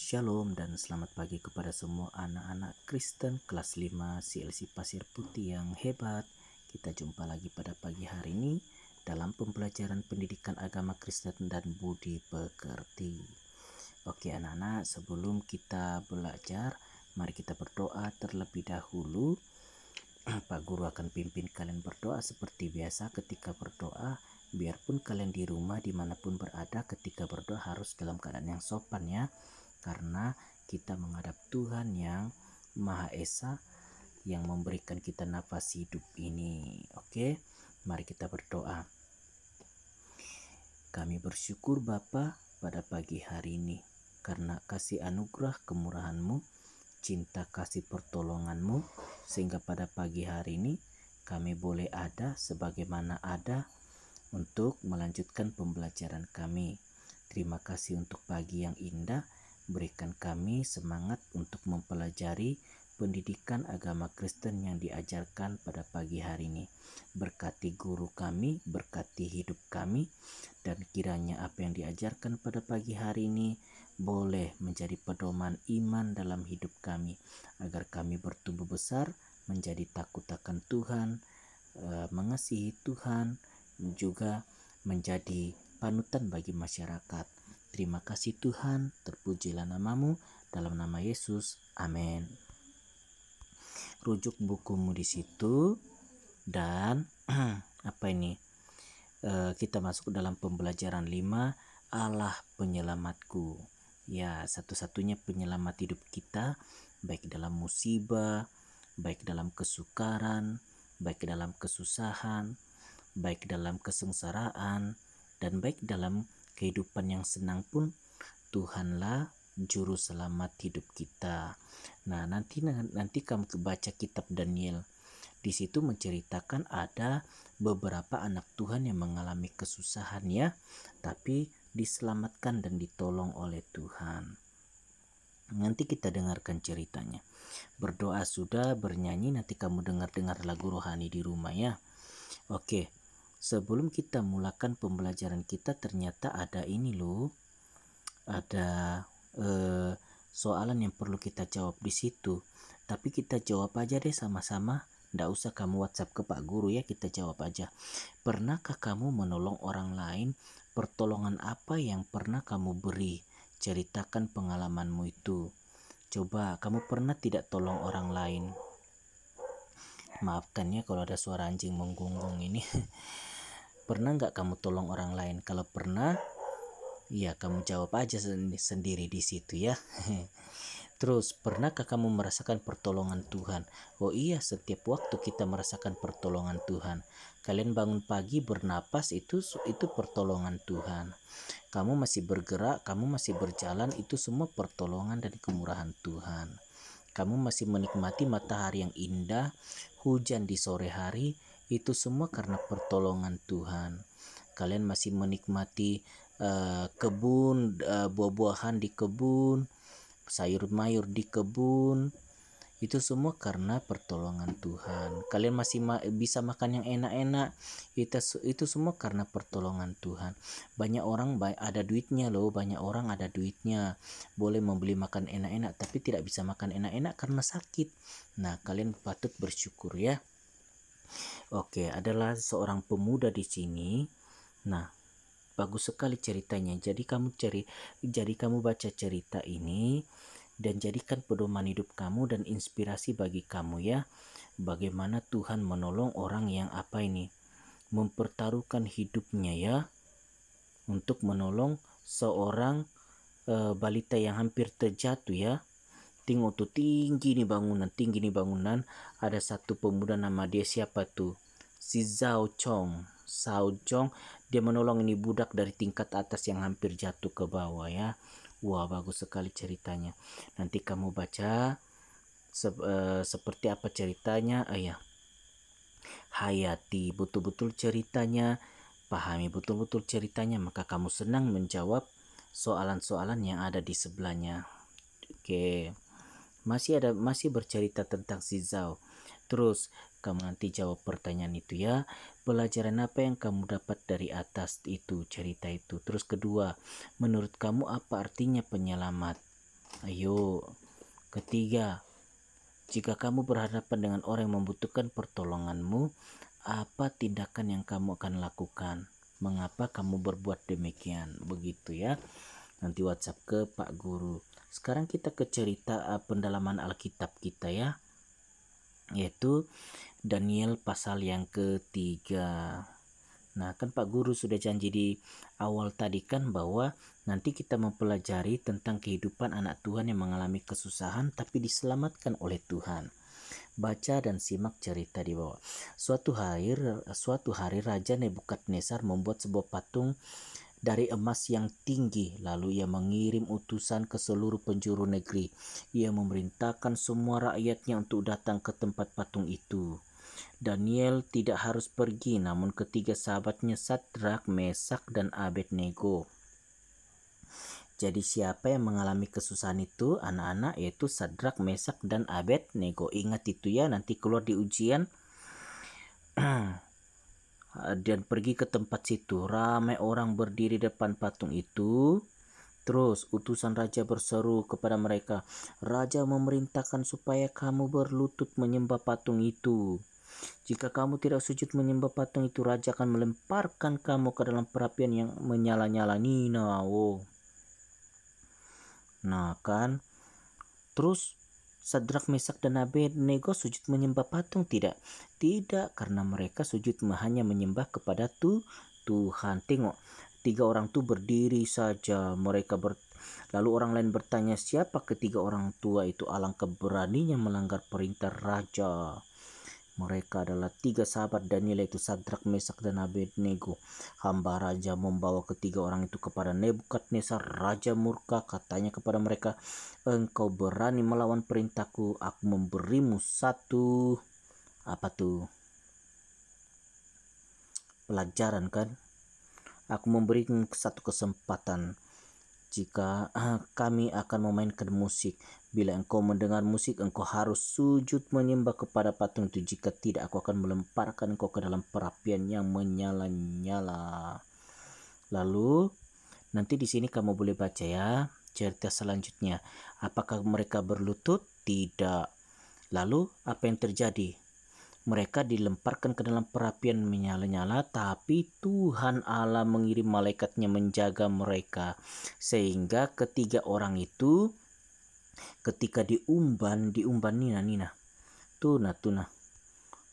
Shalom dan selamat pagi kepada semua anak-anak Kristen kelas 5 CLC Pasir Putih yang hebat. Kita jumpa lagi pada pagi hari ini dalam pembelajaran pendidikan agama Kristen dan budi pekerti. Oke anak-anak, sebelum kita belajar, mari kita berdoa terlebih dahulu. Pak Guru akan pimpin kalian berdoa seperti biasa. Ketika berdoa, biarpun kalian di rumah dimanapun berada, ketika berdoa harus dalam keadaan yang sopan ya, karena kita menghadap Tuhan yang Maha Esa yang memberikan kita nafas hidup ini. Oke, mari kita berdoa. Kami bersyukur Bapa pada pagi hari ini karena kasih anugerah kemurahan-Mu, cinta kasih pertolongan-Mu, sehingga pada pagi hari ini kami boleh ada sebagaimana ada untuk melanjutkan pembelajaran kami. Terima kasih untuk pagi yang indah. Berikan kami semangat untuk mempelajari pendidikan agama Kristen yang diajarkan pada pagi hari ini. Berkati guru kami, berkati hidup kami, dan kiranya apa yang diajarkan pada pagi hari ini boleh menjadi pedoman iman dalam hidup kami, agar kami bertumbuh besar menjadi takut akan Tuhan, mengasihi Tuhan, juga menjadi panutan bagi masyarakat. Terima kasih Tuhan, terpujilah namamu, dalam nama Yesus, amin. Rujuk bukumu di situ dan apa ini? Kita masuk dalam pembelajaran 5, Allah penyelamatku. Ya, satu-satunya penyelamat hidup kita, baik dalam musibah, baik dalam kesukaran, baik dalam kesusahan, baik dalam kesengsaraan, dan baik dalam kehidupan yang senang pun, Tuhanlah juru selamat hidup kita. Nah, nanti kamu baca kitab Daniel. Di situ menceritakan ada beberapa anak Tuhan yang mengalami kesusahan ya, tapi diselamatkan dan ditolong oleh Tuhan. Nanti kita dengarkan ceritanya. Berdoa sudah, bernyanyi nanti kamu dengar lagu rohani di rumah ya. Oke. Sebelum kita mulakan pembelajaran kita, ternyata ada ini loh, ada soalan yang perlu kita jawab di situ. Tapi kita jawab aja deh sama-sama. Nggak usah kamu WhatsApp ke Pak Guru ya, kita jawab aja. Pernahkah kamu menolong orang lain? Pertolongan apa yang pernah kamu beri? Ceritakan pengalamanmu itu. Coba, kamu pernah tidak tolong orang lain? Maafkan ya kalau ada suara anjing menggonggong ini. Pernah nggak kamu tolong orang lain? Kalau pernah, ya kamu jawab aja sendiri di situ ya. Terus, pernahkah kamu merasakan pertolongan Tuhan? Oh iya, setiap waktu kita merasakan pertolongan Tuhan. Kalian bangun pagi bernapas, itu pertolongan Tuhan. Kamu masih bergerak, kamu masih berjalan, itu semua pertolongan dan kemurahan Tuhan. Kamu masih menikmati matahari yang indah, hujan di sore hari, itu semua karena pertolongan Tuhan. Kalian masih menikmati kebun, buah-buahan di kebun, sayur-mayur di kebun, itu semua karena pertolongan Tuhan. Kalian masih bisa makan yang enak-enak, itu semua karena pertolongan Tuhan. Banyak orang ada duitnya loh, banyak orang ada duitnya, boleh membeli makan enak-enak, tapi tidak bisa makan enak-enak karena sakit. Nah, kalian patut bersyukur ya. Oke, adalah seorang pemuda di sini. Nah, bagus sekali ceritanya. Jadi kamu baca cerita ini dan jadikan pedoman hidup kamu dan inspirasi bagi kamu ya. Bagaimana Tuhan menolong orang yang mempertaruhkan hidupnya ya, untuk menolong seorang balita yang hampir terjatuh ya. Tengok tuh, tinggi nih bangunan. Ada satu pemuda, nama dia siapa tuh? Si Zhao Chong. Dia menolong ini budak dari tingkat atas yang hampir jatuh ke bawah ya. Wah, bagus sekali ceritanya. Nanti kamu baca seperti apa ceritanya. Hayati betul-betul ceritanya, pahami betul-betul ceritanya, maka kamu senang menjawab soalan-soalan yang ada di sebelahnya. Oke. Masih bercerita tentang si Zhao. Terus kamu nanti jawab pertanyaan itu ya. Pelajaran apa yang kamu dapat dari atas itu, cerita itu. Terus kedua, menurut kamu apa artinya penyelamat? Ayo. Ketiga, jika kamu berhadapan dengan orang yang membutuhkan pertolonganmu, apa tindakan yang kamu akan lakukan? Mengapa kamu berbuat demikian? Begitu ya. Nanti WhatsApp ke Pak Guru. Sekarang kita ke cerita pendalaman Alkitab kita ya, yaitu Daniel pasal yang ketiga. Nah, kan Pak Guru sudah janji di awal tadi kan bahwa nanti kita mempelajari tentang kehidupan anak Tuhan yang mengalami kesusahan tapi diselamatkan oleh Tuhan. Baca dan simak cerita di bawah. Suatu hari Raja Nebukadnezar membuat sebuah patung dari emas yang tinggi. Lalu ia mengirim utusan ke seluruh penjuru negeri. Ia memerintahkan semua rakyatnya untuk datang ke tempat patung itu. Daniel tidak harus pergi, namun ketiga sahabatnya Sadrak, Mesak, dan Abednego. Jadi siapa yang mengalami kesusahan itu? Anak-anak, yaitu Sadrak, Mesak, dan Abednego. Ingat itu ya, nanti keluar di ujian. Dan pergi ke tempat situ. Ramai orang berdiri depan patung itu. Terus utusan raja berseru kepada mereka, "Raja memerintahkan supaya kamu berlutut menyembah patung itu. Jika kamu tidak sujud menyembah patung itu, raja akan melemparkan kamu ke dalam perapian yang menyala-nyala." Nah kan, terus Sadrak, Mesak, dan Abednego sujud menyembah patung tidak? Tidak, karena mereka sujud hanya menyembah kepada Tuhan. Tengok, tiga orang tu berdiri saja. Lalu orang lain bertanya, siapa ketiga orang tua itu? Alangkah beraninya melanggar perintah raja. Mereka adalah tiga sahabat Daniel, yaitu Sadrak, Mesak, dan Abednego. Hamba raja membawa ketiga orang itu kepada Nebukadnezar. Raja murka, katanya kepada mereka, "Engkau berani melawan perintahku, aku memberimu satu," apa tuh? Pelajaran kan? "Aku memberikan satu kesempatan. Jika kami akan memainkan musik, bila engkau mendengar musik, engkau harus sujud menyembah kepada patung itu. Jika tidak, aku akan melemparkan engkau ke dalam perapian yang menyala-nyala." Lalu nanti di sini kamu boleh baca ya cerita selanjutnya. Apakah mereka berlutut? Tidak. Lalu apa yang terjadi? Mereka dilemparkan ke dalam perapian menyala-nyala, tapi Tuhan Allah mengirim malaikatnya menjaga mereka. Sehingga ketiga orang itu ketika diumban Nina. Tuna.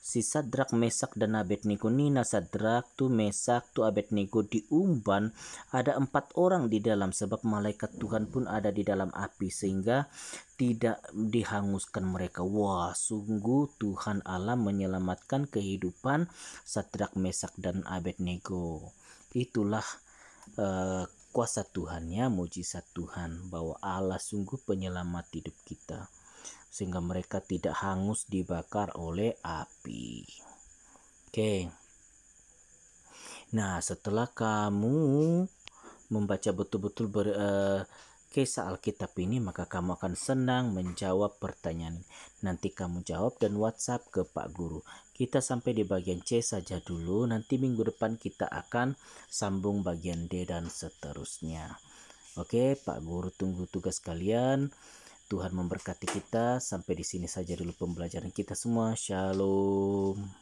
Si Sadrak, Mesak, dan Abednego, Nina, Sadrak, Mesak, Abednego diumban. Ada 4 orang di dalam, sebab malaikat Tuhan pun ada di dalam api sehingga tidak dihanguskan mereka. Wah, sungguh Tuhan Allah menyelamatkan kehidupan Sadrak, Mesak, dan Abednego. Itulah kuasa Tuhan ya, mujizat Tuhan, bahwa Allah sungguh penyelamat hidup kita, sehingga mereka tidak hangus dibakar oleh api. Oke. Nah, setelah kamu membaca betul-betul kisah Alkitab ini, maka kamu akan senang menjawab pertanyaan. Nanti kamu jawab dan WhatsApp ke Pak Guru. Kita sampai di bagian C saja dulu. Nanti minggu depan kita akan sambung bagian D dan seterusnya. Oke, Pak Guru tunggu tugas kalian. Tuhan memberkati kita. Sampai di sini saja dulu pembelajaran kita semua. Shalom.